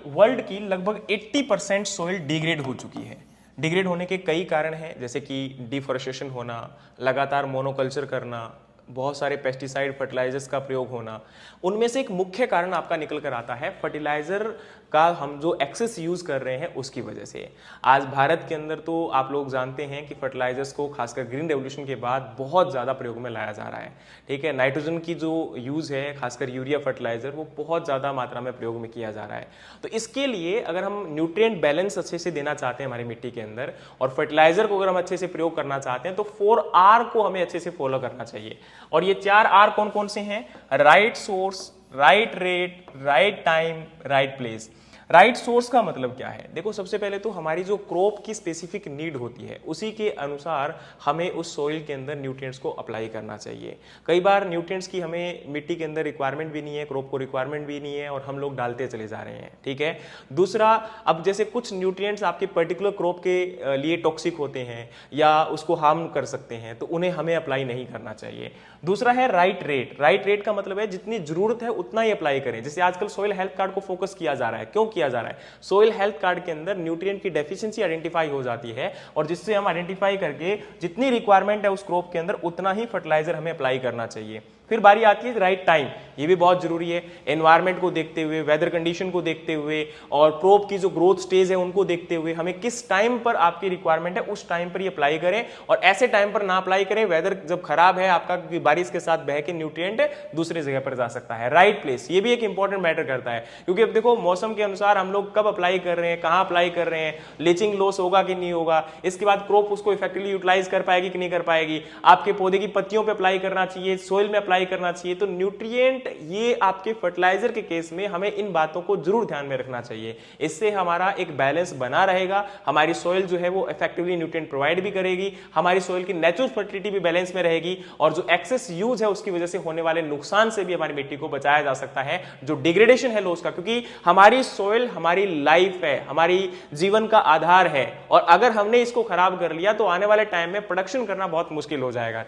World की लगभग 80% soil degrade हो चुकी है। डिग्रेड होने के कई कारण हैं, जैसे कि डिफॉरेस्टेशन होना, लगातार मोनोकल्चर करना, बहुत सारे पेस्टिसाइड फर्टिलाइजर्स का प्रयोग होना। उनमें से एक मुख्य कारण आपका निकल कर आता है फर्टिलाइजर का हम जो एक्सेस यूज कर रहे हैं उसकी वजह से। आज भारत के अंदर तो आप लोग जानते हैं कि फर्टिलाइजर्स को खासकर ग्रीन रेवोल्यूशन के बाद बहुत ज़्यादा प्रयोग में लाया जा रहा है। ठीक है, नाइट्रोजन की जो यूज है, खासकर यूरिया फर्टिलाइजर, वो बहुत ज़्यादा मात्रा में प्रयोग में किया जा रहा है। तो इसके लिए अगर हम न्यूट्रिएंट बैलेंस अच्छे से देना चाहते हैं हमारी मिट्टी के अंदर, और फर्टिलाइजर को अगर हम अच्छे से प्रयोग करना चाहते हैं, तो 4R को हमें अच्छे से फॉलो करना चाहिए। और ये 4R कौन कौन से हैं? Right source, right rate, right time, right place. Right source का मतलब क्या है? देखो, सबसे पहले तो हमारी जो क्रॉप की स्पेसिफिक नीड होती है उसी के अनुसार हमें उस सॉइल के अंदर न्यूट्रिएंट्स को अप्लाई करना चाहिए। कई बार न्यूट्रिएंट्स की हमें मिट्टी के अंदर रिक्वायरमेंट भी नहीं है, क्रॉप को रिक्वायरमेंट भी नहीं है, और हम लोग डालते चले जा रहे हैं। ठीक है। दूसरा, अब जैसे कुछ न्यूट्रिएंट्स आपके पर्टिकुलर क्रॉप के लिए टॉक्सिक होते हैं या उसको हार्म कर सकते हैं, तो उन्हें हमें अप्लाई नहीं करना चाहिए। दूसरा है राइट रेट। राइट रेट का मतलब है जितनी जरूरत है उतना ही अप्लाई करें। जैसे आजकल सॉइल हेल्थ कार्ड को फोकस किया जा रहा है, क्यों किया जा रहा है? सॉइल हेल्थ कार्ड के अंदर न्यूट्रिएंट की डेफिशिएंसी आइडेंटिफाई हो जाती है, और जिससे हम आइडेंटिफाई करके जितनी रिक्वायरमेंट है उस क्रॉप के अंदर उतना ही फर्टिलाइजर हमें अप्लाई करना चाहिए। फिर बारी आती है राइट टाइम। ये भी बहुत जरूरी है। एनवायरमेंट को देखते हुए, वेदर कंडीशन को देखते हुए, और क्रॉप की जो ग्रोथ स्टेज है उनको देखते हुए हमें किस टाइम पर आपकी रिक्वायरमेंट है उस टाइम पर ये अप्लाई करें, और ऐसे टाइम पर ना अप्लाई करें वेदर जब खराब है आपका, क्योंकि बारिश के साथ बह के न्यूट्रिएंट दूसरी जगह पर जा सकता है। राइट प्लेस, ये भी एक इंपॉर्टेंट मैटर करता है, क्योंकि अब देखो मौसम के अनुसार हम लोग कब अप्लाई कर रहे हैं, कहां अप्लाई कर रहे हैं, लीचिंग लॉस होगा कि नहीं होगा, इसके बाद क्रॉप उसको इफेक्टिवली यूटिलाइज कर पाएगी कि नहीं कर पाएगी, आपके पौधे की पत्तियों पर अप्लाई करना चाहिए, सोइल में अप्लाई करना चाहिए। तो न्यूट्रिएंट, ये आपके फर्टिलाइजर के केस में हमें इन बातों को जरूर ध्यान में रखना चाहिए। इससे हमारा एक बैलेंस बना रहेगा, हमारी सॉइल जो है वो इफेक्टिवली न्यूट्रिएंट प्रोवाइड भी करेगी, हमारी सॉइल की नेचुरल फर्टिलिटी भी बैलेंस में रहेगी, और जो एक्सेस यूज है उसकी वजह से होने वाले नुकसान से भी हमारी मिट्टी को बचाया जा सकता है, जो डिग्रेडेशन है लॉस का। क्योंकि हमारी सॉइल हमारी लाइफ है, हमारी जीवन का आधार है, और अगर हमने इसको खराब कर लिया तो आने वाले टाइम में प्रोडक्शन करना बहुत मुश्किल हो जाएगा।